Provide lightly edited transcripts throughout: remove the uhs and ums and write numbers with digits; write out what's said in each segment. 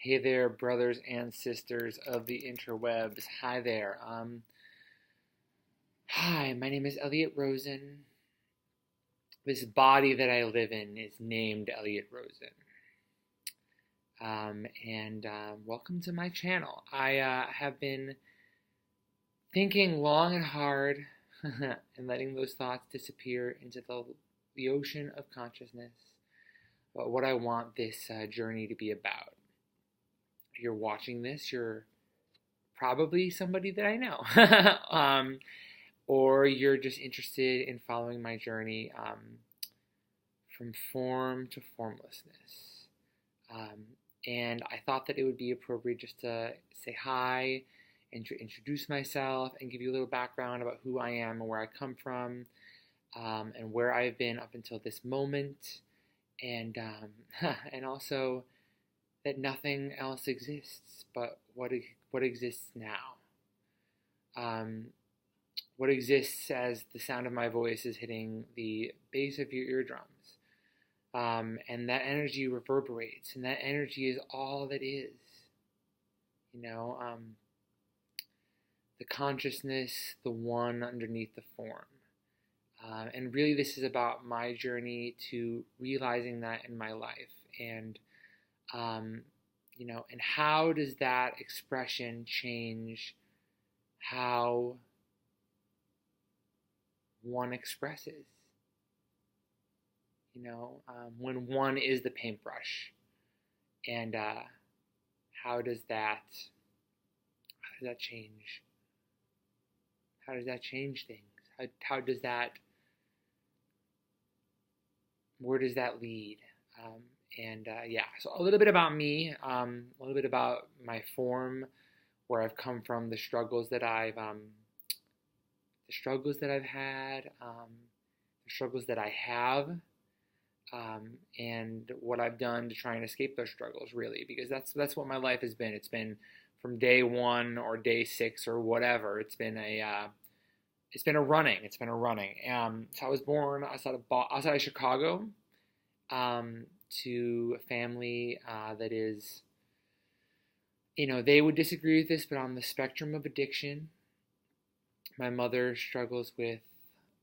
Hey there, brothers and sisters of the interwebs. Hi there. Hi, my name is Elliot Rosen. This body that I live in is named Elliot Rosen. Welcome to my channel. I have been thinking long and hard and letting those thoughts disappear into the ocean of consciousness about what I want this journey to be about. If you're watching this, you're probably somebody that I know. Or you're just interested in following my journey from form to formlessness. And I thought that it would be appropriate just to say hi and to introduce myself and give you a little background about who I am and where I come from, and where I've been up until this moment, and also that nothing else exists but what exists now. What exists as the sound of my voice is hitting the base of your eardrums. And that energy reverberates, and that energy is all that is. The consciousness, the one underneath the form. And really this is about my journey to realizing that in my life. And and how does that expression change how one expresses? When one is the paintbrush, and how does that change? How does that change things? How does that? Where does that lead? So a little bit about me, a little bit about my form, where I've come from, the struggles that I've had, the struggles that I have, and what I've done to try and escape those struggles, really, because that's what my life has been. It's been from day one or day 6 or whatever. It's been a running. So I was born outside of Chicago, to a family that is, they would disagree with this, but on the spectrum of addiction. My mother struggles with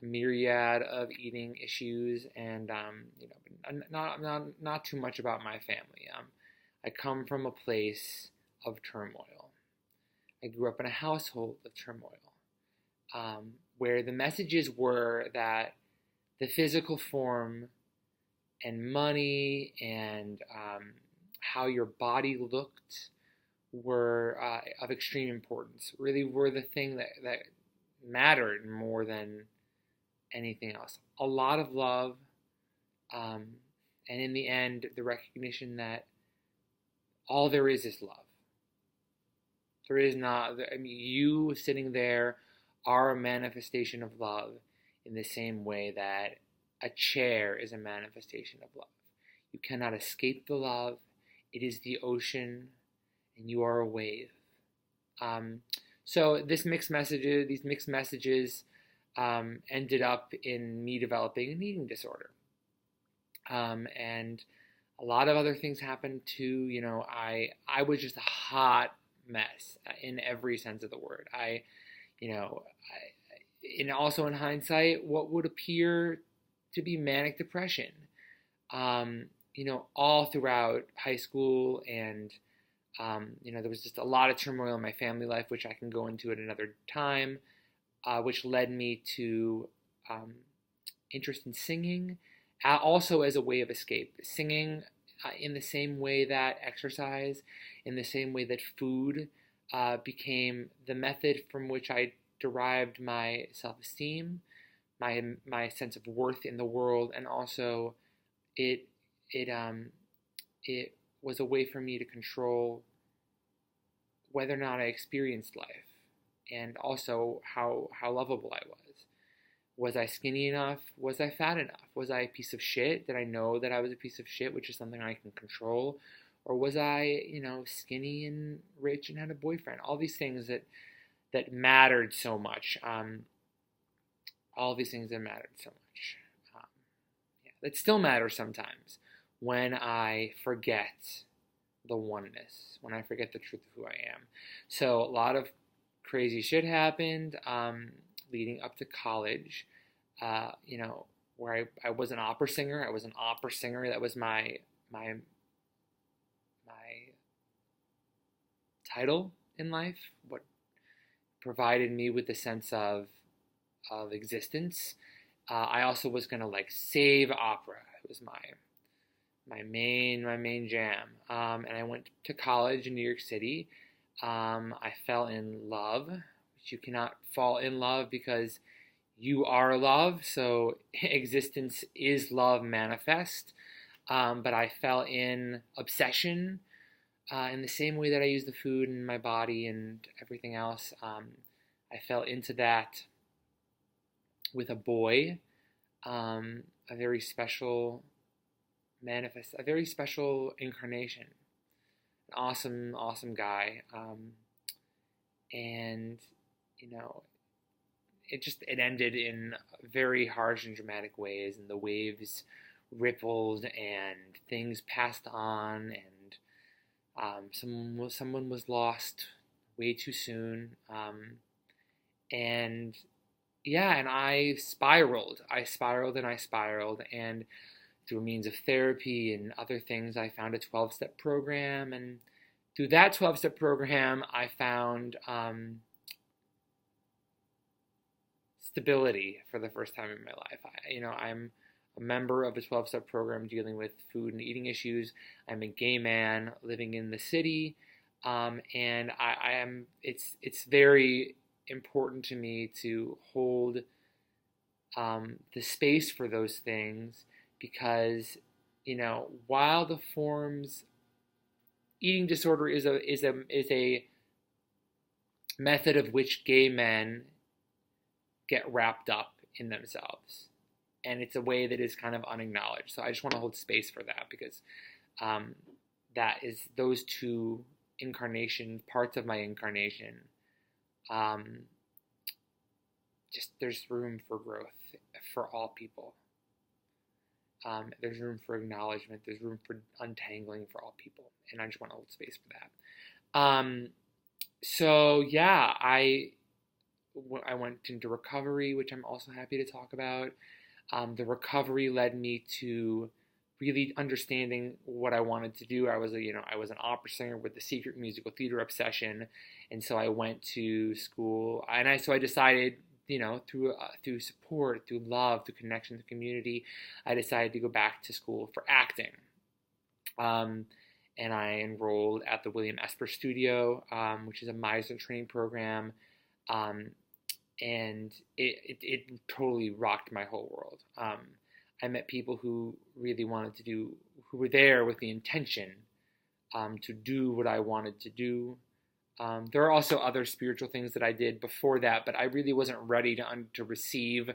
a myriad of eating issues, and not too much about my family. I come from a place of turmoil. I grew up in a household of turmoil, where the messages were that the physical form and money and how your body looked were of extreme importance. Really were the thing that mattered more than anything else. A lot of love, and in the end, the recognition that all there is love. There is not. You sitting there are a manifestation of love in the same way that a chair is a manifestation of love. You cannot escape the love. It is the ocean, and you are a wave. So these mixed messages ended up in me developing an eating disorder. And a lot of other things happened too. I was just a hot mess in every sense of the word. And also in hindsight, what would appear to be manic depression, all throughout high school, and there was just a lot of turmoil in my family life, which I can go into at another time, which led me to interest in singing, also as a way of escape. Singing in the same way that exercise, in the same way that food became the method from which I derived my self-esteem, my sense of worth in the world, and also it was a way for me to control whether or not I experienced life, and also how lovable I was. Was I skinny enough? Was I fat enough? Was I a piece of shit? Did I know that I was a piece of shit, which is something I can control? Or was I, skinny and rich and had a boyfriend? All these things that mattered so much. That still matter sometimes when I forget the oneness, when I forget the truth of who I am. So a lot of crazy shit happened leading up to college, where I was an opera singer. I was an opera singer. That was my title in life, what provided me with a sense of existence. I also was gonna like save opera. It was my main jam. And I went to college in New York City. I fell in love, which you cannot fall in love because you are love. So existence is love manifest. But I fell in obsession in the same way that I use the food in my body and everything else. I fell into that with a boy, a very special a very special incarnation, an awesome guy. And, it ended in very harsh and dramatic ways, and the waves rippled and things passed on, and someone was lost way too soon. And yeah, and I spiraled, and through means of therapy and other things, I found a 12-step program, and through that 12-step program, I found stability for the first time in my life. I'm a member of a 12-step program dealing with food and eating issues. I'm a gay man living in the city, and I am. It's very important to me to hold the space for those things, because while the forms eating disorder is a method of which gay men get wrapped up in themselves, and it's a way that is kind of unacknowledged. So I just want to hold space for that, because that is those two parts of my incarnation. Just there's room for growth for all people. There's room for acknowledgement. There's room for untangling for all people, and I just want to hold space for that. So yeah, I went into recovery, which I'm also happy to talk about. The recovery led me to really understanding what I wanted to do. I was an opera singer with the secret musical theater obsession, and so I went to school, and I decided, through support, through love, through connection to community, I decided to go back to school for acting. And I enrolled at the William Esper Studio, which is a Meisner training program. And it totally rocked my whole world. I met people who really who were there with the intention to do what I wanted to do. There are also other spiritual things that I did before that, but I really wasn't ready to receive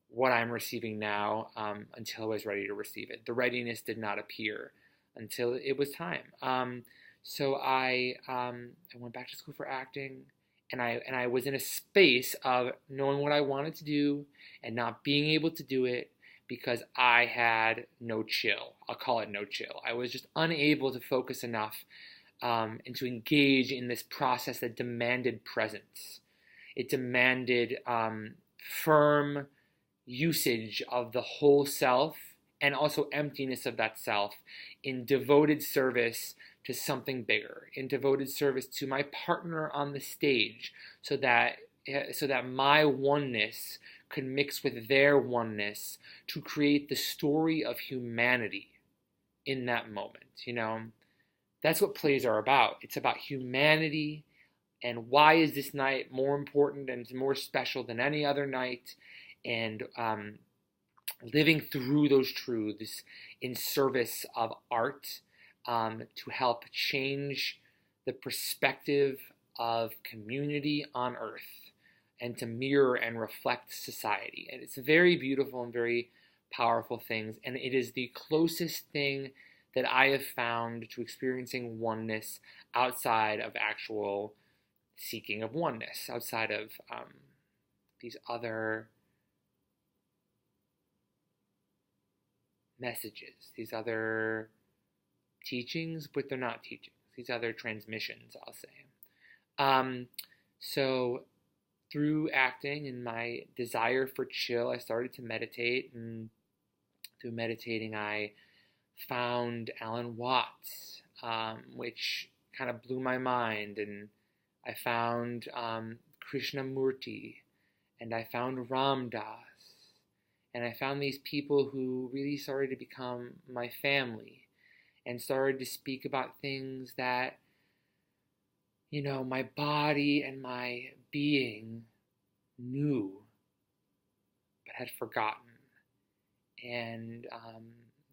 what I'm receiving now until I was ready to receive it. The readiness did not appear until it was time. So I went back to school for acting, and I was in a space of knowing what I wanted to do and not being able to do it because I had no chill. I'll call it no chill. I was just unable to focus enough and to engage in this process that demanded presence. It demanded firm usage of the whole self, and also emptiness of that self, in devoted service to something bigger, in devoted service to my partner on the stage, so that my oneness could mix with their oneness to create the story of humanity in that moment. That's what plays are about. It's about humanity, and why is this night more important and more special than any other night, and living through those truths in service of art, to help change the perspective of community on earth, and to mirror and reflect society. And it's very beautiful and very powerful things, and it is the closest thing that I have found to experiencing oneness outside of actual seeking of oneness, outside of these other messages, these other teachings, but they're not teachings. These are their transmissions, I'll say. So through acting and my desire for chill, I started to meditate, and through meditating, I found Alan Watts, which kind of blew my mind, and I found Krishnamurti, and I found Ram Dass, and I found these people who really started to become my family, and started to speak about things that, my body and my being knew, but had forgotten. And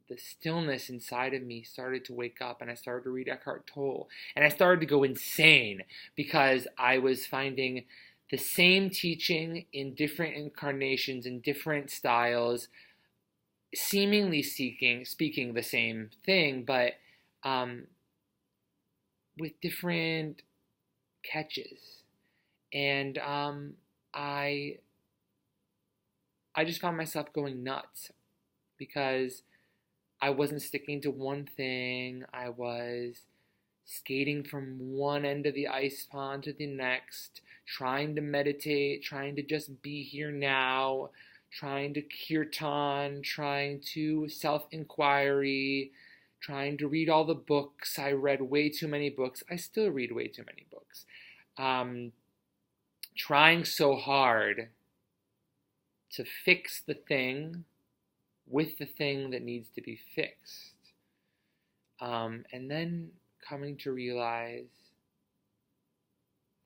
the stillness inside of me started to wake up, and I started to read Eckhart Tolle, and I started to go insane because I was finding the same teaching in different incarnations, in different styles, seemingly speaking the same thing, but with different catches. And I just found myself going nuts because I wasn't sticking to one thing. I was skating from one end of the ice pond to the next, trying to meditate, trying to just be here now, trying to kirtan, trying to self-inquiry, trying to read all the books. I read way too many books. I still read way too many books. Trying so hard to fix the thing with the thing that needs to be fixed. And then coming to realize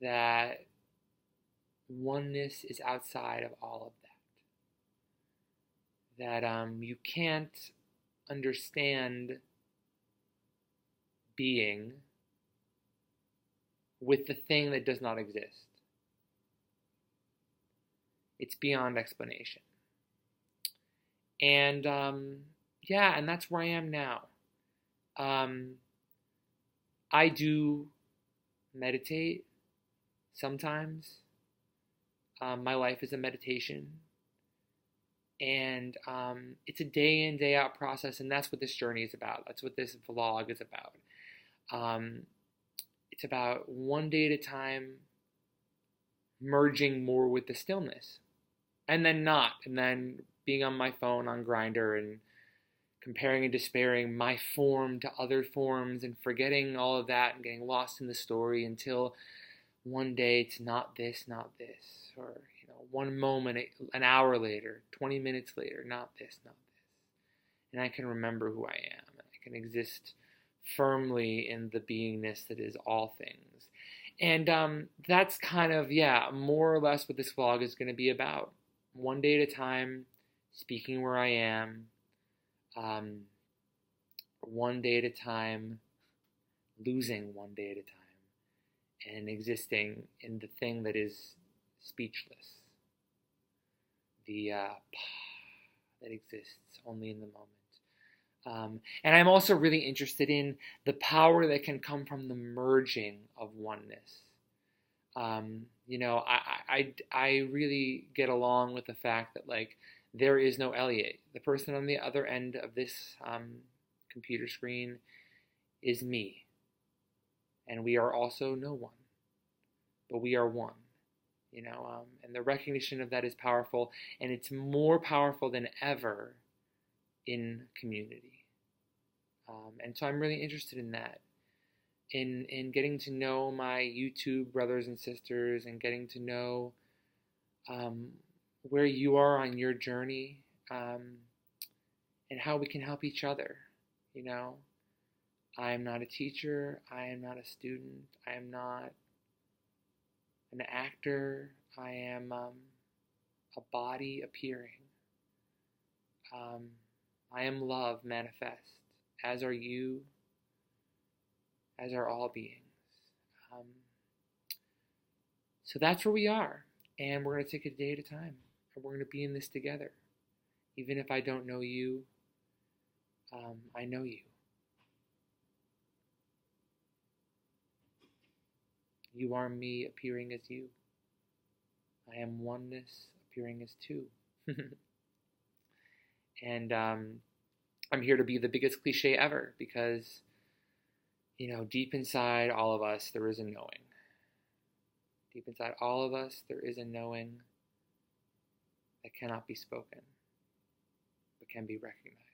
that oneness is outside of all of that. That you can't understand being with the thing that does not exist. It's beyond explanation. And and that's where I am now. I do meditate sometimes. My life is a meditation. And it's a day in, day out process, and that's what this journey is about. That's what this vlog is about. It's about one day at a time merging more with the stillness, and then not, and then being on my phone on Grindr and comparing and despairing my form to other forms and forgetting all of that and getting lost in the story until one day it's not this, or one moment, an hour later, 20 minutes later, not this. And I can remember who I am. And I can exist firmly in the beingness that is all things. And that's kind of, more or less what this vlog is going to be about. One day at a time, speaking where I am. One day at a time, losing one day at a time, and existing in the thing that is speechless. The that exists only in the moment. And I'm also really interested in the power that can come from the merging of oneness. I really get along with the fact that there is no Elliot. The person on the other end of this computer screen is me. And we are also no one. But we are one. And the recognition of that is powerful, and it's more powerful than ever in community. And so I'm really interested in that, in getting to know my YouTube brothers and sisters, and getting to know where you are on your journey, and how we can help each other. I am not a teacher. I am not a student. I am not an actor. I am a body appearing. I am love manifest, as are you, as are all beings. So that's where we are, and we're going to take it a day at a time, and we're going to be in this together. Even if I don't know you, I know you. You are me appearing as you. I am oneness appearing as two. And I'm here to be the biggest cliche ever, because deep inside all of us, there is a knowing. Deep inside all of us, there is a knowing that cannot be spoken, but can be recognized.